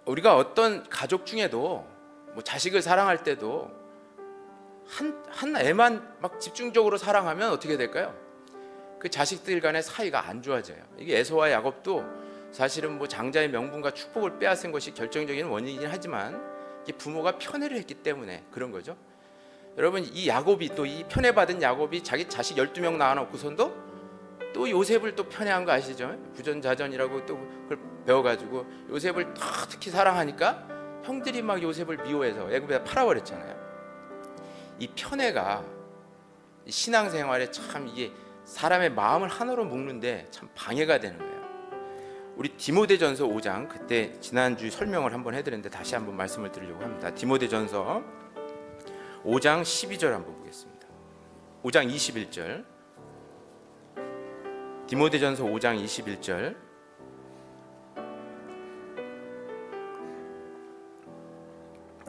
우리가 어떤 가족 중에도 뭐 자식을 사랑할 때도 한 애만 막 집중적으로 사랑하면 어떻게 될까요? 그 자식들 간의 사이가 안 좋아져요. 이게 에서와 야곱도 사실은 뭐 장자의 명분과 축복을 빼앗은 것이 결정적인 원인이긴 하지만 이게 부모가 편애를 했기 때문에 그런 거죠. 여러분, 이 야곱이 또 이 편애받은 야곱이 자기 자식 12명 낳아놓고선도 또 요셉을 또 편애한 거 아시죠? 부전자전이라고 또 그걸 배워가지고 요셉을 특히 사랑하니까 형들이 막 요셉을 미워해서 애굽에다 팔아버렸잖아요. 이 편애가 신앙생활에 참 이게 사람의 마음을 하나로 묶는데 참 방해가 되는 거예요. 우리 디모데전서 5장, 그때 지난주 설명을 한번 해드렸는데 다시 한번 말씀을 드리려고 합니다. 디모데전서 5장 12절 한번 보겠습니다. 5장 21절. 디모데전서 5장 21절.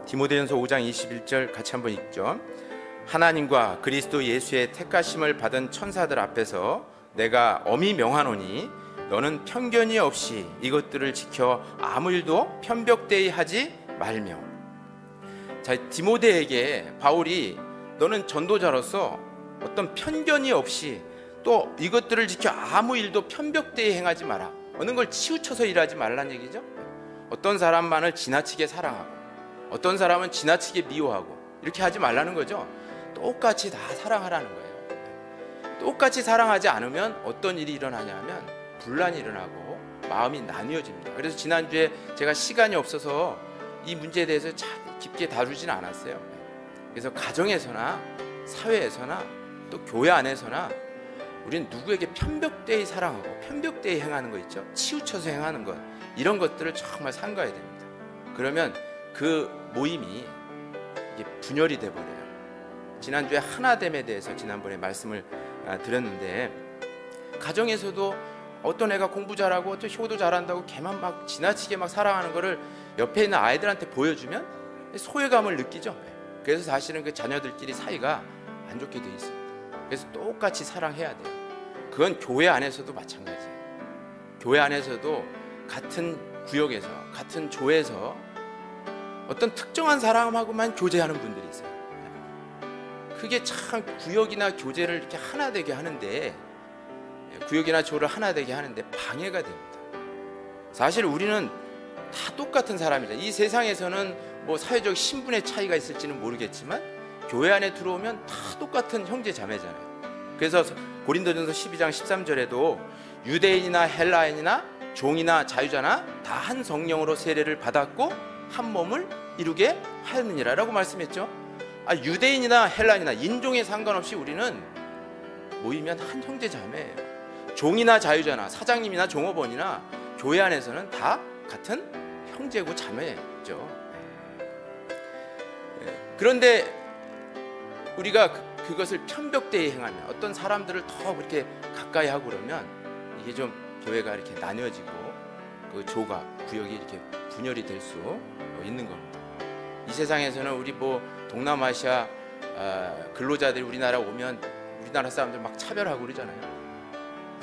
디모데전서 5장 21절 같이 한번 읽죠. 하나님과 그리스도 예수의 택하심을 받은 천사들 앞에서 내가 엄히 명하노니 너는 편견이 없이 이것들을 지켜 아무 일도 편벽되이 하지 말며. 자, 디모데에게 바울이 너는 전도자로서 어떤 편견이 없이 또 이것들을 지켜 아무 일도 편벽되이 행하지 마라. 어느 걸 치우쳐서 일하지 말라는 얘기죠. 어떤 사람만을 지나치게 사랑하고 어떤 사람은 지나치게 미워하고 이렇게 하지 말라는 거죠. 똑같이 다 사랑하라는 거예요. 똑같이 사랑하지 않으면 어떤 일이 일어나냐면 분란이 일어나고 마음이 나뉘어집니다. 그래서 지난주에 제가 시간이 없어서 이 문제에 대해서 깊게 다루지는 않았어요. 그래서 가정에서나 사회에서나 또 교회 안에서나 우리는 누구에게 편벽되이 사랑하고 편벽되이 행하는 거 있죠. 치우쳐서 행하는 것, 이런 것들을 정말 삼가야 됩니다. 그러면 그 모임이 이게 분열이 돼버려요. 지난주에 하나됨에 대해서 지난번에 말씀을 드렸는데, 가정에서도 어떤 애가 공부 잘하고 어떤 효도 잘한다고 걔만 막 지나치게 막 사랑하는 거를 옆에 있는 아이들한테 보여주면 소외감을 느끼죠. 그래서 사실은 그 자녀들끼리 사이가 안 좋게 돼 있습니다. 그래서 똑같이 사랑해야 돼요. 그건 교회 안에서도 마찬가지예요. 교회 안에서도 같은 구역에서 같은 조에서 어떤 특정한 사람하고만 교제하는 분들이 있어요. 그게 참 구역이나 교제를 이렇게 하나 되게 하는데, 구역이나 조를 하나 되게 하는데 방해가 됩니다. 사실 우리는 다 똑같은 사람이잖아요. 이 세상에서는 뭐 사회적 신분의 차이가 있을지는 모르겠지만 교회 안에 들어오면 다 똑같은 형제 자매잖아요. 그래서 고린도전서 12장 13절에도 유대인이나 헬라인이나 종이나 자유자나 다 한 성령으로 세례를 받았고 한 몸을 이루게 하였느니라 라고 말씀했죠. 유대인이나 헬라인이나 인종에 상관없이 우리는 모이면 한 형제 자매예요. 종이나 자유자나 사장님이나 종업원이나 교회 안에서는 다 같은 형제고 자매죠. 그런데 우리가 그것을 편벽되이 행하면, 어떤 사람들을 더 그렇게 가까이 하고 그러면 이게 좀 교회가 이렇게 나뉘어지고 그 조가, 구역이 이렇게 분열이 될 수 있는 겁니다. 이 세상에서는 우리 뭐 동남아시아 근로자들이 우리나라 오면 우리나라 사람들 막 차별하고 그러잖아요.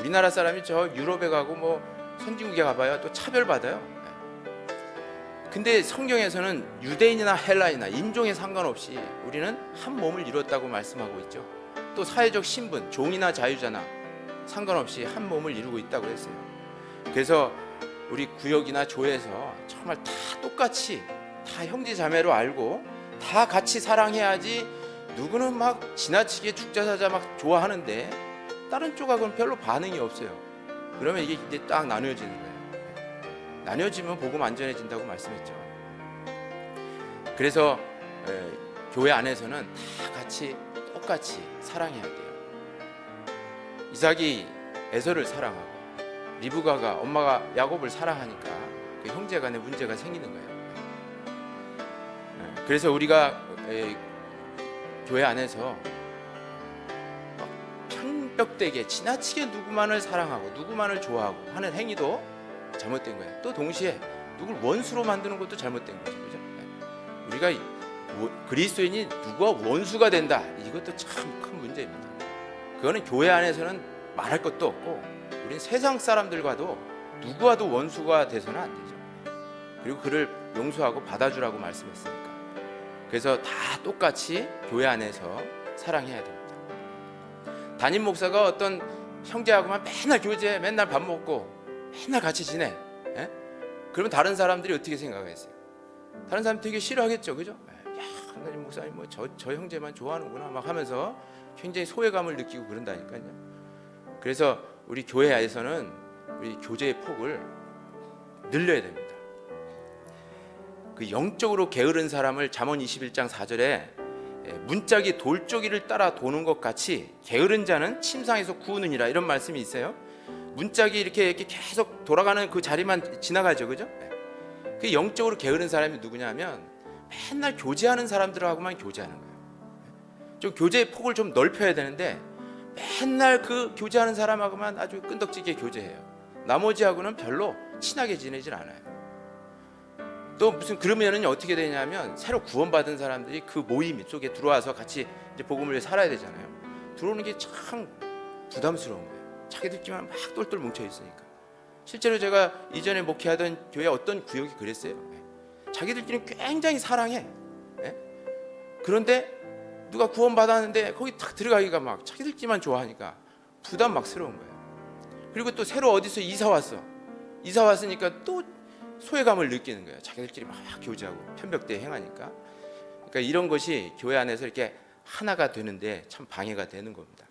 우리나라 사람이 저 유럽에 가고 뭐 선진국에 가봐야 또 차별받아요. 근데 성경에서는 유대인이나 헬라인이나 인종에 상관없이 우리는 한 몸을 이뤘다고 말씀하고 있죠. 또 사회적 신분, 종이나 자유자나 상관없이 한 몸을 이루고 있다고 했어요. 그래서 우리 구역이나 조에서 정말 다 똑같이 다 형제 자매로 알고 다 같이 사랑해야지, 누구는 막 지나치게 죽자사자 막 좋아하는데 다른 쪽하고는 별로 반응이 없어요. 그러면 이게 이제 딱 나뉘어지는 거예요. 나뉘어지면 복음 안전해진다고 말씀했죠. 그래서 교회 안에서는 다 같이 똑같이 사랑해야 돼요. 이삭이 에서를 사랑하고 리브가가 엄마가 야곱을 사랑하니까 그 형제 간에 문제가 생기는 거예요. 그래서 우리가 교회 안에서 편벽되게 지나치게 누구만을 사랑하고 누구만을 좋아하고 하는 행위도 잘못된 거예요. 또 동시에 누굴 원수로 만드는 것도 잘못된 거죠. 그죠? 우리가 그리스도인이 누가 원수가 된다, 이것도 참 큰 문제입니다. 그거는 교회 안에서는 말할 것도 없고 우린 세상 사람들과도 누구와도 원수가 돼서는 안 되죠. 그리고 그를 용서하고 받아주라고 말씀했으니까. 그래서 다 똑같이 교회 안에서 사랑해야 됩니다. 담임 목사가 어떤 형제하고만 맨날 교제, 맨날 밥 먹고 맨날 같이 지내. 예? 그러면 다른 사람들이 어떻게 생각하겠어요? 다른 사람 되게 싫어하겠죠, 그죠? 야, 담임 목사님 뭐 저 형제만 좋아하는구나 막 하면서 굉장히 소외감을 느끼고 그런다니까요. 그래서 우리 교회에서는 우리 교제의 폭을 늘려야 됩니다. 그 영적으로 게으른 사람을 잠언 21장 4절에 문짝이 돌조기를 따라 도는 것 같이 게으른 자는 침상에서 구우느니라, 이런 말씀이 있어요. 문짝이 이렇게 계속 돌아가는 그 자리만 지나가죠, 그죠? 그 영적으로 게으른 사람이 누구냐면 맨날 교제하는 사람들하고만 교제하는 거예요. 좀 교제의 폭을 좀 넓혀야 되는데 맨날 그 교제하는 사람하고만 아주 끈덕지게 교제해요. 나머지하고는 별로 친하게 지내질 않아요. 또 무슨 그러면은 어떻게 되냐면 새로 구원받은 사람들이 그 모임 속에 들어와서 같이 이제 복음을 위해 살아야 되잖아요. 들어오는 게 참 부담스러운 거예요. 자기들끼리만 막 똘똘 뭉쳐 있으니까. 실제로 제가 이전에 목회하던 교회 어떤 구역이 그랬어요. 자기들끼리 굉장히 사랑해. 그런데 누가 구원받았는데 거기 딱 들어가기가 막 자기들끼리만 좋아하니까 부담 막 스러운 거예요. 그리고 또 새로 어디서 이사 왔으니까 또 소외감을 느끼는 거예요. 자기들끼리 막 교제하고 편벽대에 행하니까. 그러니까 이런 것이 교회 안에서 이렇게 하나가 되는데 참 방해가 되는 겁니다.